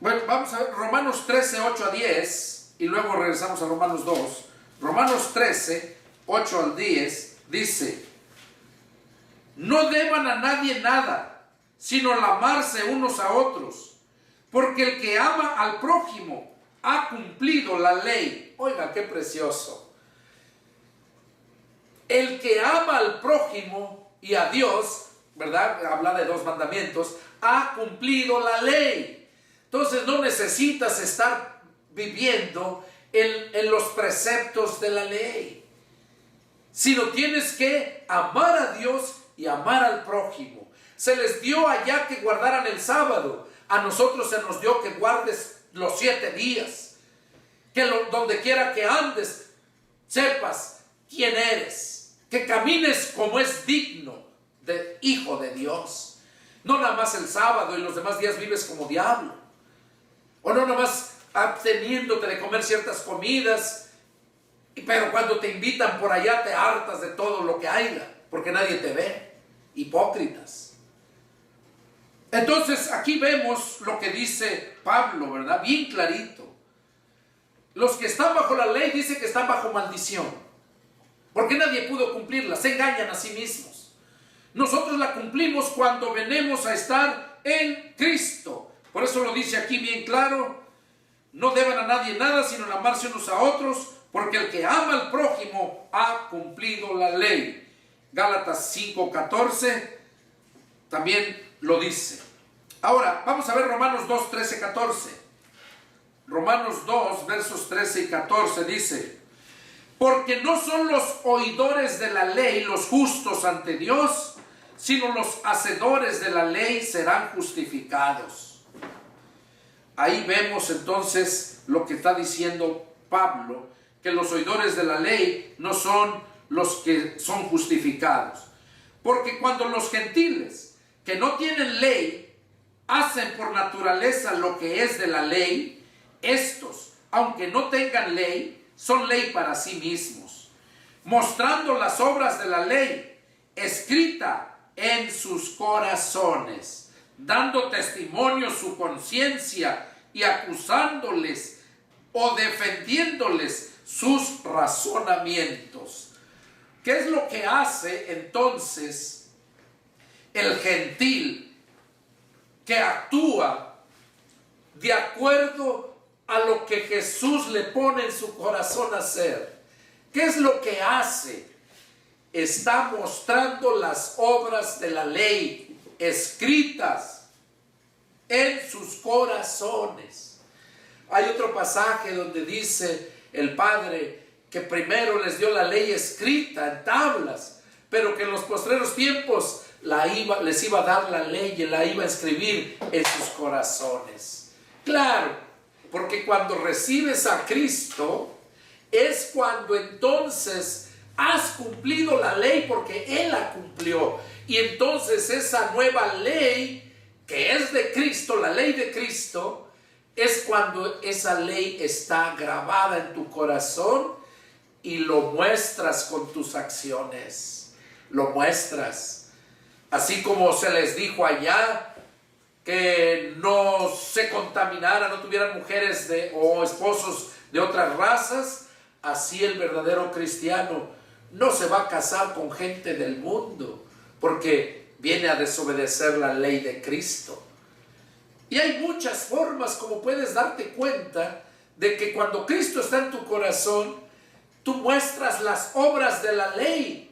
A: bueno, vamos a ver Romanos 13, 8 a 10, y luego regresamos a Romanos 2. Romanos 13, 8 al 10, dice: no deban a nadie nada, sino el amarse unos a otros, porque el que ama al prójimo ha cumplido la ley. Oiga, qué precioso. El que ama al prójimo y a Dios, ¿verdad? Habla de dos mandamientos, ha cumplido la ley. Entonces no necesitas estar viviendo en los preceptos de la ley. sino tienes que amar a Dios y amar al prójimo. Se les dio allá que guardaran el sábado. A nosotros se nos dio que guardes los 7 días. Que donde quiera que andes, sepas quién eres. Que camines como es digno de hijo de Dios. No nada más el sábado y los demás días vives como diablo. O no nada más absteniéndote de comer ciertas comidas, pero cuando te invitan por allá te hartas de todo lo que haya, porque nadie te ve. Hipócritas. Entonces aquí vemos lo que dice Pablo, ¿verdad? Bien clarito. Los que están bajo la ley dice que están bajo maldición, porque nadie pudo cumplirla, se engañan a sí mismos. Nosotros la cumplimos cuando venimos a estar en Cristo. Por eso lo dice aquí bien claro: no deban a nadie nada, sino amarse unos a otros, porque el que ama al prójimo ha cumplido la ley. Gálatas 5:14 también lo dice. Ahora, vamos a ver Romanos 2, 13, 14. Romanos 2, versos 13 y 14 dice: porque no son los oidores de la ley los justos ante Dios, sino los hacedores de la ley serán justificados. Ahí vemos entonces lo que está diciendo Pablo, que los oidores de la ley no son los que son justificados. Porque cuando los gentiles que no tienen ley hacen por naturaleza lo que es de la ley, estos, aunque no tengan ley, son ley para sí mismos, mostrando las obras de la ley escrita en sus corazones, dando testimonio su conciencia y acusándoles o defendiéndoles sus razonamientos. ¿Qué es lo que hace entonces el gentil que actúa de acuerdo a lo que Jesús le pone en su corazón a hacer? ¿Qué es lo que hace? Está mostrando las obras de la ley escritas en sus corazones. Hay otro pasaje donde dice el Padre que primero les dio la ley escrita en tablas, pero que en los postreros tiempos les iba a dar la ley y la iba a escribir en sus corazones. Claro, porque cuando recibes a Cristo es cuando entonces has cumplido la ley, porque Él la cumplió. Y entonces esa nueva ley que es de Cristo, la ley de Cristo, es cuando esa ley está grabada en tu corazón y lo muestras con tus acciones. Lo muestras. Así como se les dijo allá que no se contaminaran, no tuvieran mujeres o esposos de otras razas, así el verdadero cristiano no se va a casar con gente del mundo, porque viene a desobedecer la ley de Cristo. Y hay muchas formas como puedes darte cuenta de que cuando Cristo está en tu corazón, tú muestras las obras de la ley.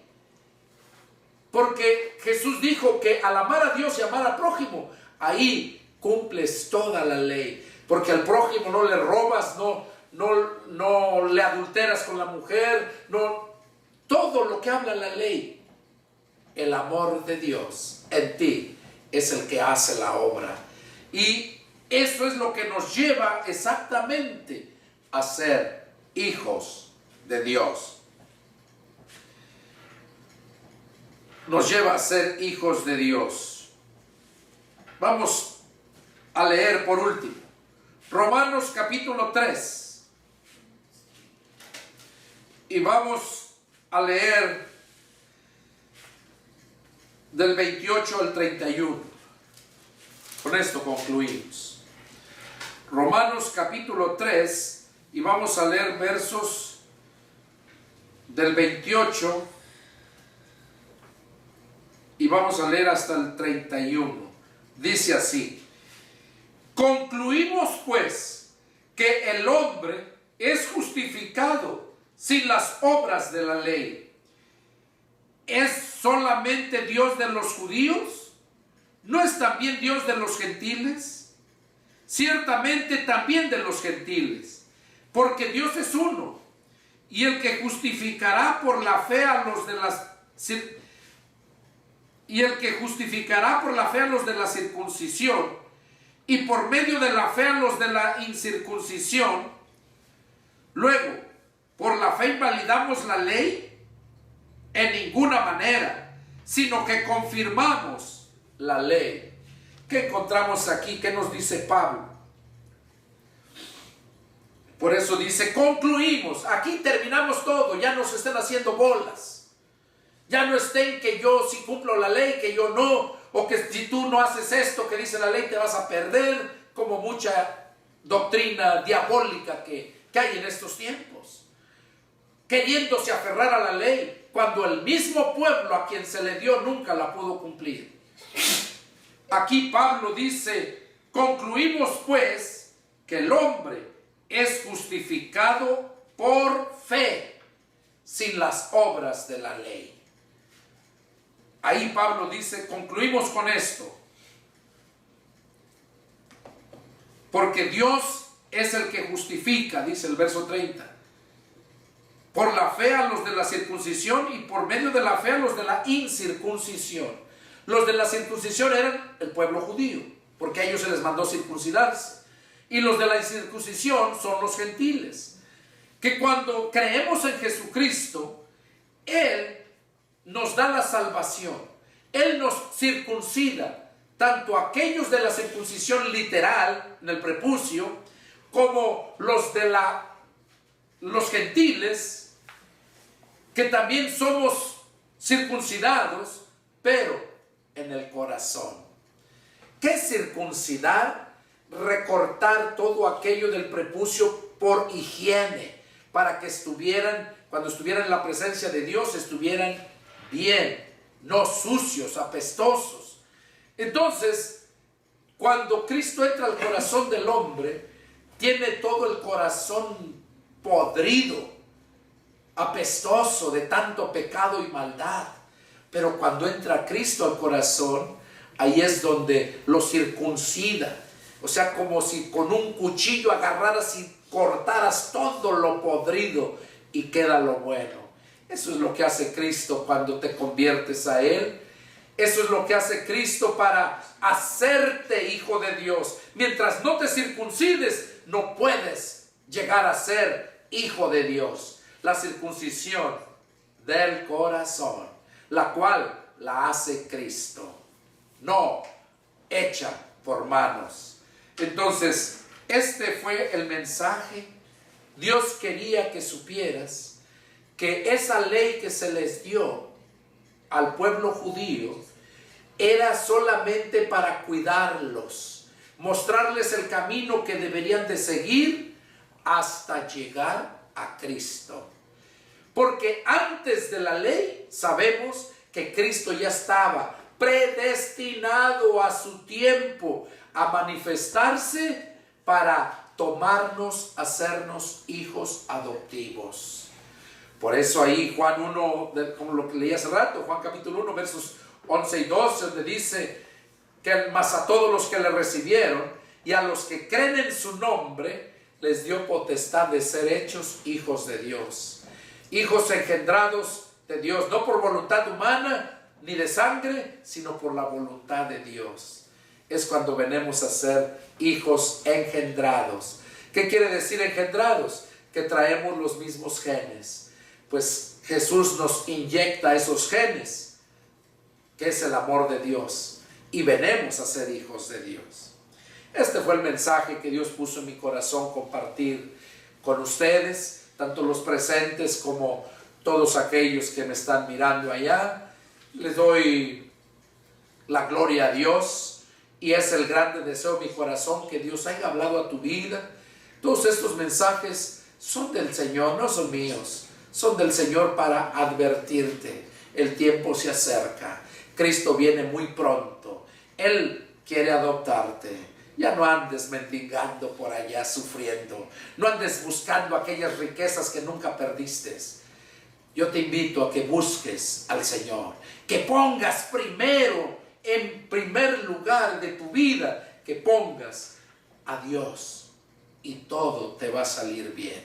A: Porque Jesús dijo que al amar a Dios y amar al prójimo, ahí cumples toda la ley. Porque al prójimo no le robas, no le adulteras con la mujer, todo lo que habla la ley. El amor de Dios en ti es el que hace la obra. Y eso es lo que nos lleva exactamente a ser hijos de Dios. Nos lleva a ser hijos de Dios. Vamos a leer por último Romanos capítulo 3. Y vamos a leer del 28 al 31. Con esto concluimos. Romanos capítulo 3, y vamos a leer versos del 28 y vamos a leer hasta el 31. Dice así: concluimos pues que el hombre es justificado sin las obras de la ley. ¿Es solamente Dios de los judíos? ¿No es también Dios de los gentiles? Ciertamente también de los gentiles, porque Dios es uno. y el que justificará por la fe a los de la circuncisión y por medio de la fe a los de la incircuncisión. Luego, ¿por la fe invalidamos la ley? En ninguna manera, sino que confirmamos la ley. ¿Qué encontramos aquí? ¿Qué nos dice Pablo? Por eso dice, concluimos. Aquí terminamos todo. Ya no se estén haciendo bolas. Ya no estén que yo sí cumplo la ley, que yo no. O que si tú no haces esto que dice la ley te vas a perder. Como mucha doctrina diabólica que hay en estos tiempos. Queriéndose aferrar a la ley, cuando el mismo pueblo a quien se le dio nunca la pudo cumplir. Aquí Pablo dice, concluimos pues que el hombre es justificado por fe, sin las obras de la ley. Ahí Pablo dice, concluimos con esto, porque Dios es el que justifica, dice el verso 30, por la fe a los de la circuncisión y por medio de la fe a los de la incircuncisión. Los de la circuncisión eran el pueblo judío, porque a ellos se les mandó circuncidarse. Y los de la incircuncisión son los gentiles, que cuando creemos en Jesucristo, Él nos da la salvación. Él nos circuncida, tanto aquellos de la circuncisión literal, en el prepucio, como los de los gentiles, que también somos circuncidados, pero en el corazón. ¿Qué es circuncidar? Recortar todo aquello del prepucio por higiene, para que cuando estuvieran en la presencia de Dios, estuvieran bien, no sucios, apestosos. Entonces, cuando Cristo entra al corazón del hombre, tiene todo el corazón podrido, apestoso de tanto pecado y maldad. Pero cuando entra Cristo al corazón, ahí es donde lo circuncida. O sea, como si con un cuchillo agarraras y cortaras todo lo podrido y queda lo bueno. Eso es lo que hace Cristo cuando te conviertes a Él. Eso es lo que hace Cristo para hacerte hijo de Dios. Mientras no te circuncides, no puedes llegar a ser hijo de Dios. La circuncisión del corazón, la cual la hace Cristo, no hecha por manos. Entonces, este fue el mensaje. Dios quería que supieras que esa ley que se les dio al pueblo judío era solamente para cuidarlos, mostrarles el camino que deberían de seguir hasta llegar a Cristo. Porque antes de la ley sabemos que Cristo ya estaba predestinado a su tiempo a manifestarse para tomarnos, hacernos hijos adoptivos. Por eso ahí Juan 1, como lo que leí hace rato, Juan capítulo 1, versos 11 y 12, donde dice que más a todos los que le recibieron y a los que creen en su nombre, les dio potestad de ser hechos hijos de Dios. Hijos engendrados de Dios, no por voluntad humana ni de sangre, sino por la voluntad de Dios. Es cuando venimos a ser hijos engendrados. ¿Qué quiere decir engendrados? Que traemos los mismos genes. Pues Jesús nos inyecta esos genes, que es el amor de Dios, y venimos a ser hijos de Dios. Este fue el mensaje que Dios puso en mi corazón compartir con ustedes, tanto los presentes como todos aquellos que me están mirando allá. Les doy la gloria a Dios. Y es el grande deseo de mi corazón que Dios haya hablado a tu vida. Todos estos mensajes son del Señor, no son míos. Son del Señor para advertirte. El tiempo se acerca. Cristo viene muy pronto. Él quiere adoptarte. Ya no andes mendigando por allá, sufriendo. No andes buscando aquellas riquezas que nunca perdiste. Yo te invito a que busques al Señor. Que pongas primero, en primer lugar de tu vida, que pongas a Dios y todo te va a salir bien.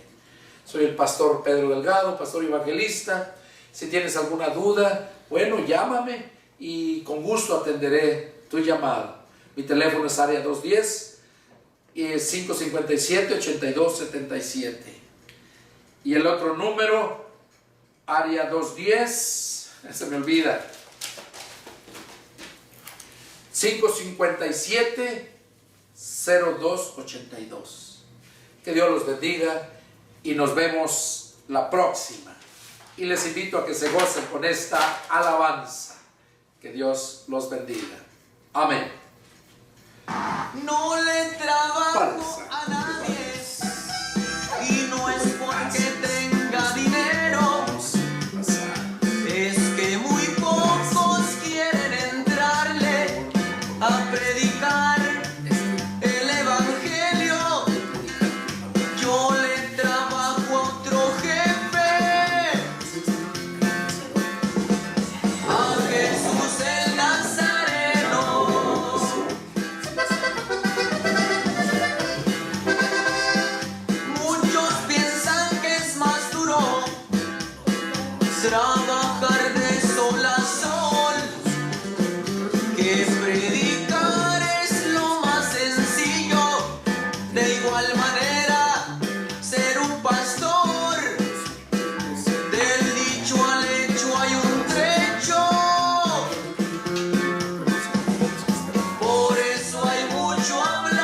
A: Soy el pastor Pedro Delgado, pastor evangelista. Si tienes alguna duda, bueno, llámame y con gusto atenderé tu llamado. Mi teléfono es área 210-557-8277. Y el otro número, área 210, se me olvida, 557-0282. Que Dios los bendiga y nos vemos la próxima. Y les invito a que se gocen con esta alabanza. Que Dios los bendiga. Amén.
B: No le trabajo a nadie y no es porque tenga dinero, es que muy pocos quieren entrarle a predicar el evangelio. Yo le trabajo a otro jefe, a Jesús el Nazareno. Muchos piensan que es más duro trabajar de sol a sol, que predicar es lo más sencillo. De igual manera, ser un pastor, del dicho al hecho hay un trecho. Por eso hay mucho hablador.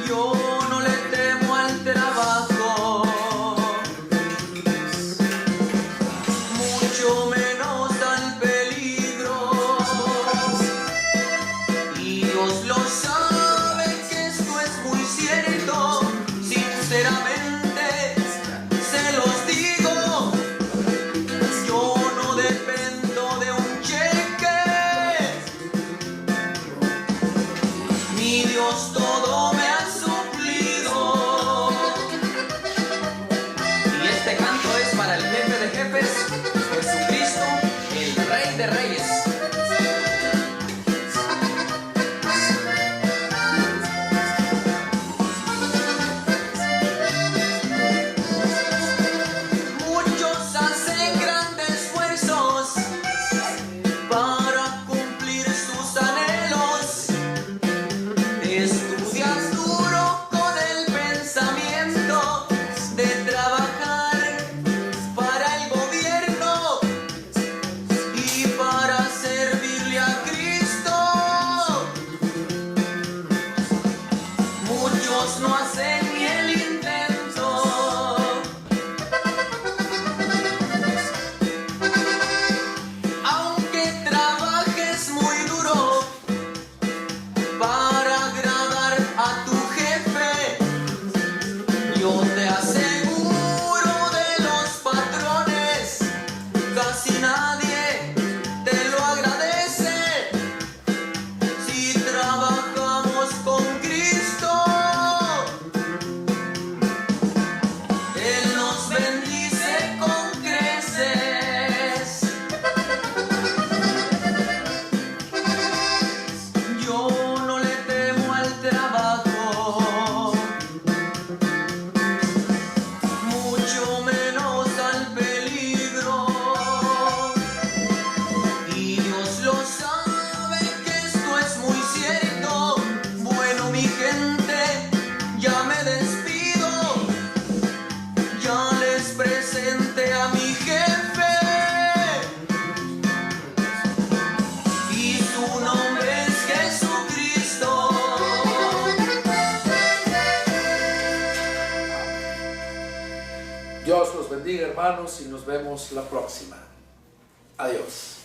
B: Yo no le temo al trabajo, mucho menos al peligro. Y Dios lo sabe que esto es muy cierto. Sinceramente se los digo, yo no dependo de un cheque. Mi Dios todo me ha suplido. Y este canto es para el jefe de jefes, Jesucristo, el Rey de Reyes. Muchos hacen grandes esfuerzos para cumplir sus anhelos. Estudias duro con el pensamiento de trabajar para el gobierno y para servirle a Cristo. Muchos no hacen ni el intento. Aunque trabajes muy duro para agradar a tu jefe, yo te aseguro de los patrones, casi nadie te lo agradece. Si trabajamos con Cristo, Él nos bendice con creces. Yo no le temo al trabajo, mucho menos al peligro. Y Dios lo sabe que esto es muy cierto. Bueno, mi gente, ya me despido. Ya les presenté a mi jefe y su nombre es Jesucristo.
A: Dios los bendiga, hermanos, y nos vemos la próxima. Adiós.